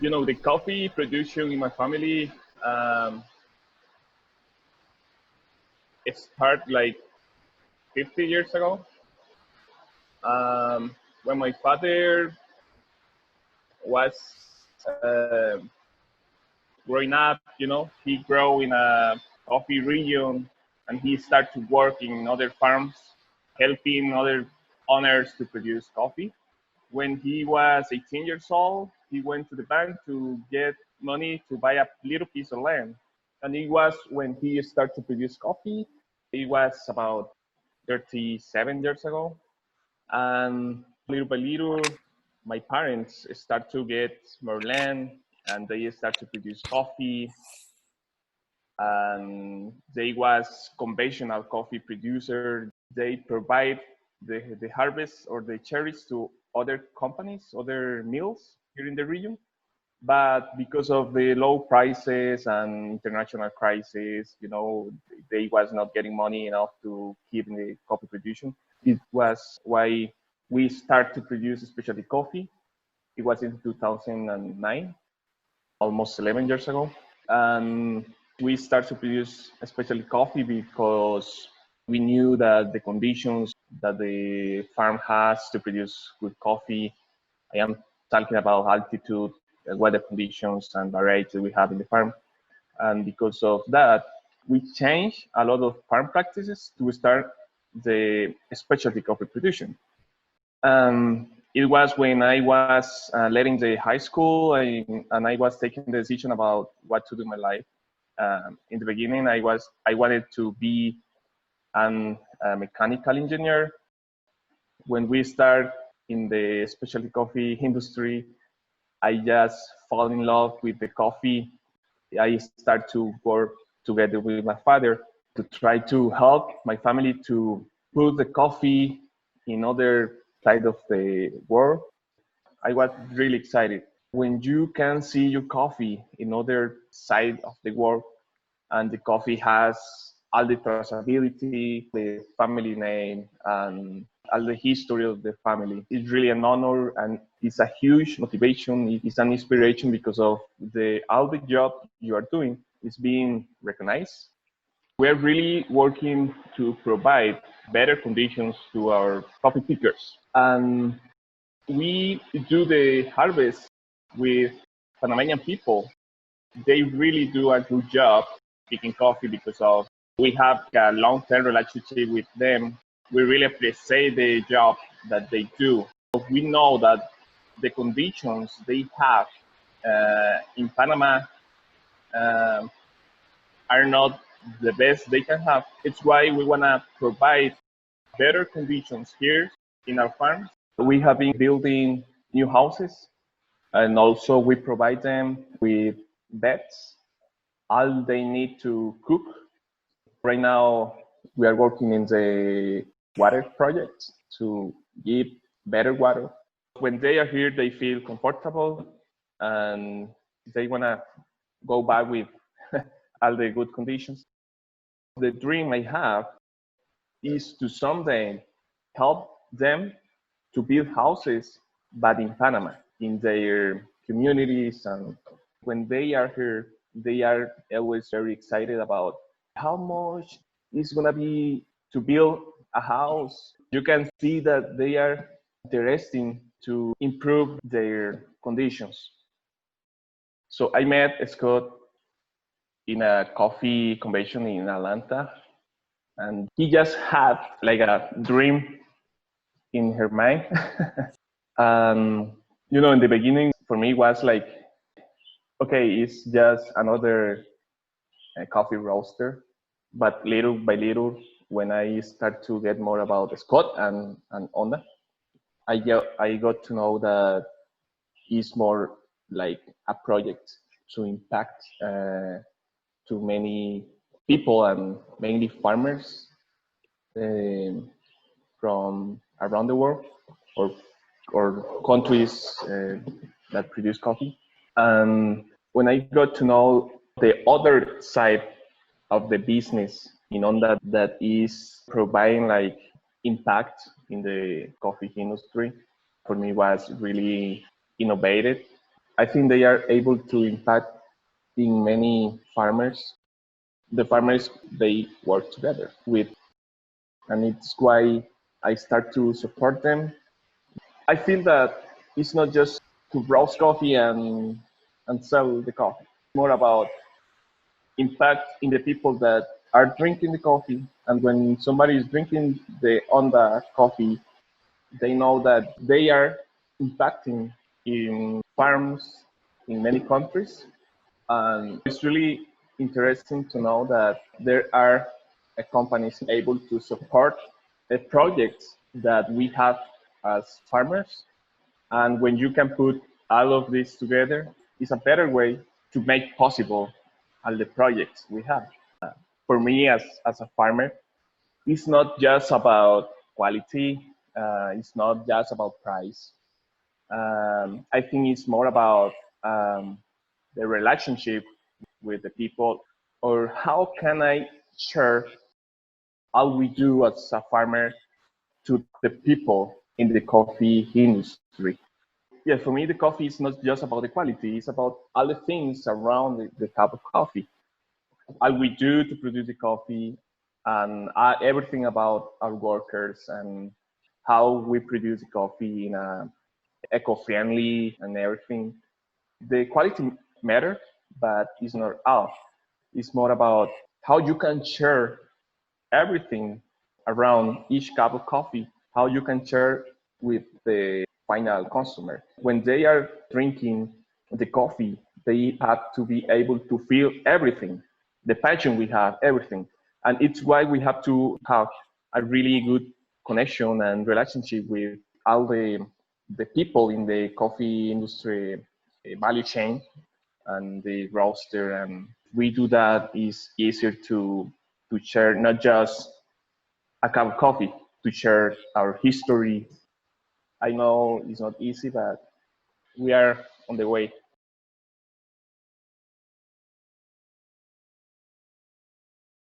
The coffee production in my family, it started like 50 years ago. When my father was uh, growing up, he grew in a coffee region and he started to work in other farms, helping other owners to produce coffee. When he was 18 years old, he went to the bank to get money to buy a little piece of land. And it was when he started to produce coffee. It was about 37 years ago. And little by little, my parents start to get more land and they start to produce coffee. And they was conventional coffee producer. They provide the harvest or the cherries to other companies, other mills here in the region. But because of the low prices and international crisis, they was not getting money enough to keep in the coffee production. It was why we start to produce specialty coffee. It was in 2009, almost 11 years ago. And we started to produce specialty coffee because we knew that the conditions that the farm has to produce good coffee, I am talking about altitude, weather conditions, and variety we have in the farm. And because of that, we changed a lot of farm practices to start the specialty coffee production. It was when I was leaving the high school and I was taking the decision about what to do in my life. In the beginning, I wanted to be a mechanical engineer. When we start in the specialty coffee industry, I just fall in love with the coffee. I start to work together with my father to try to help my family to put the coffee in other side of the world. I was really excited. When you can see your coffee in other side of the world and the coffee has all the traceability, the family name, and all the history of the family. It's really an honor and it's a huge motivation. It's an inspiration because of all the job you are doing is being recognized. We're really working to provide better conditions to our coffee pickers. And we do the harvest with Panamanian people. They really do a good job picking coffee because of we have a long-term relationship with them. We really appreciate the job that they do. We know that the conditions they have in Panama are not the best they can have. It's why we want to provide better conditions here in our farms. We have been building new houses and also we provide them with beds. All they need to cook. Right now, we are working in the water project to give better water. When they are here, they feel comfortable and they want to go back with all the good conditions. The dream I have is to someday help them to build houses, but in Panama, in their communities. And when they are here, they are always very excited about how much it's going to be to build a house. You can see that they are interested to improve their conditions. So I met Scott in a coffee convention in Atlanta, and he just had like a dream in her mind. In the beginning, for me, it was like, okay, it's just another coffee roaster. But little by little, when I start to get more about Scott and Onda, I got to know that it's more like a project to impact to many people and mainly farmers from around the world or countries that produce coffee. And when I got to know the other side of the business in Onda that is providing like impact in the coffee industry, for me was really innovative. I think they are able to impact in many farmers. The farmers, they work together with, and it's why I start to support them. I feel that it's not just to roast coffee and sell the coffee. It's more about impact in the people that are drinking the coffee. And when somebody is drinking the Onda coffee, they know that they are impacting in farms in many countries. And it's really interesting to know that there are companies able to support the projects that we have as farmers. And when you can put all of this together, it's a better way to make possible all the projects we have. For me, as a farmer, it's not just about quality. It's not just about price. I think it's more about the relationship with the people, or how can I share all we do as a farmer to the people in the coffee industry. Yeah, for me, the coffee is not just about the quality, it's about all the things around the cup of coffee. All we do to produce the coffee, and everything about our workers and how we produce the coffee in a eco-friendly and everything. The quality matter, but it's not all. It's more about how you can share everything around each cup of coffee, how you can share with the final consumer. When they are drinking the coffee, they have to be able to feel everything, the passion we have, everything. And it's why we have to have a really good connection and relationship with all the people in the coffee industry value chain and the roaster. And we do that, is easier to share not just a cup of coffee, to share our history. I know it's not easy, but we are on the way.